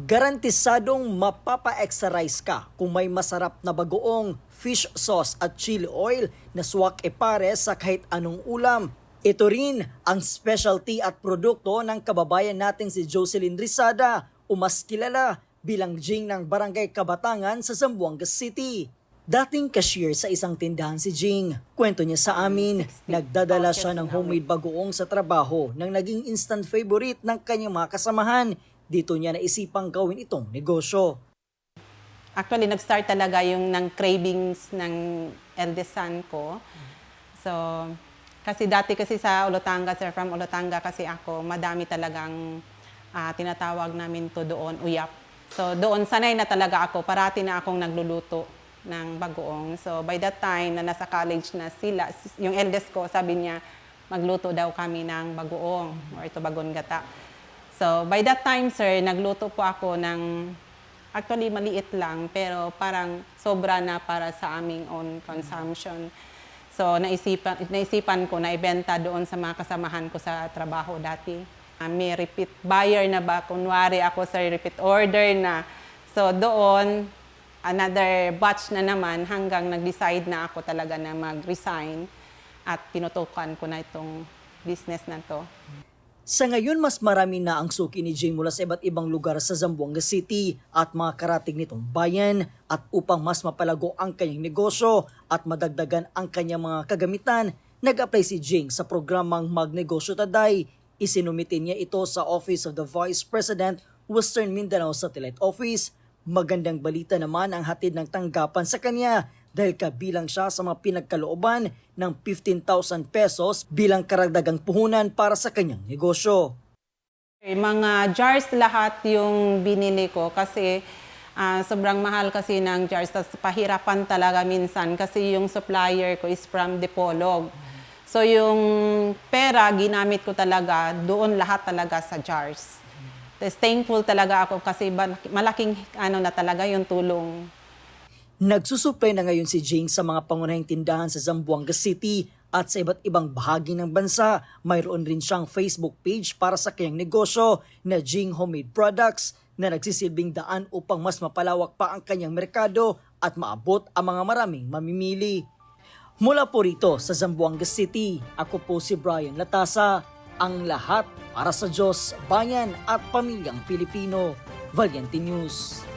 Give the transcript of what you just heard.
Garantisadong mapapa-extra rice ka kung may masarap na bagoong fish sauce at chili oil na swak epare sa kahit anong ulam. Ito rin ang specialty at produkto ng kababayan nating si Jocelyn Rizada o mas kilala bilang Jing ng Barangay Kabatangan sa Zamboanga City. Dating cashier sa isang tindahan si Jing. Kwento niya sa amin, nagdadala siya ng homemade bagoong sa trabaho nang naging instant favorite ng kanyang mga kasamahan. Dito niya naisipang gawin itong negosyo. Actually, nag-start talaga yung ng cravings ng eldest son ko. So, kasi dati kasi sa Olotanga, sir, from Olotanga kasi ako, madami talagang tinatawag namin to doon, uyap. So, doon sanay na talaga ako, parati na akong nagluluto ng bagoong. So, by that time na nasa college na sila, yung eldest ko, sabi niya, magluto daw kami ng bagoong or ito bagon gata. So, by that time, sir, nagluto po ako ng, actually maliit lang, pero parang sobra na para sa aming own consumption. So, naisipan ko na ibenta doon sa mga kasamahan ko sa trabaho dati. May repeat buyer na ba? Kunwari ako sa repeat order na. So, doon, another batch na naman hanggang nag-decide na ako talaga na mag-resign at tinutukan ko na itong business na to. Sa ngayon, mas marami na ang suki ni Jing mula sa iba't ibang lugar sa Zamboanga City at mga karatig nitong bayan at upang mas mapalago ang kanyang negosyo at madagdagan ang kanyang mga kagamitan, nag-apply si Jing sa programang Magnegosyo Taday. Isinumitin niya ito sa Office of the Vice President, Western Mindanao Satellite Office. Magandang balita naman ang hatid ng tanggapan sa kanya dahil kabilang siya sa mga pinagkalooban ng 15,000 pesos bilang karagdagang puhunan para sa kanyang negosyo. Mga jars lahat yung binili ko kasi sobrang mahal kasi ng jars. Tapos pahirapan talaga minsan kasi yung supplier ko is from Dipolog. So yung pera ginamit ko talaga doon lahat talaga sa jars. Tapos thankful talaga ako kasi malaking na talaga yung tulong. Nagsusupply na ngayon si Jing sa mga pangunahing tindahan sa Zamboanga City at sa iba't ibang bahagi ng bansa. Mayroon rin siyang Facebook page para sa kanyang negosyo na Jing Homemade Products na nagsisilbing daan upang mas mapalawak pa ang kanyang merkado at maabot ang mga maraming mamimili. Mula po rito sa Zamboanga City, ako po si Brian Latasa, ang lahat para sa Diyos, bayan at pamilyang Pilipino. Valiente News.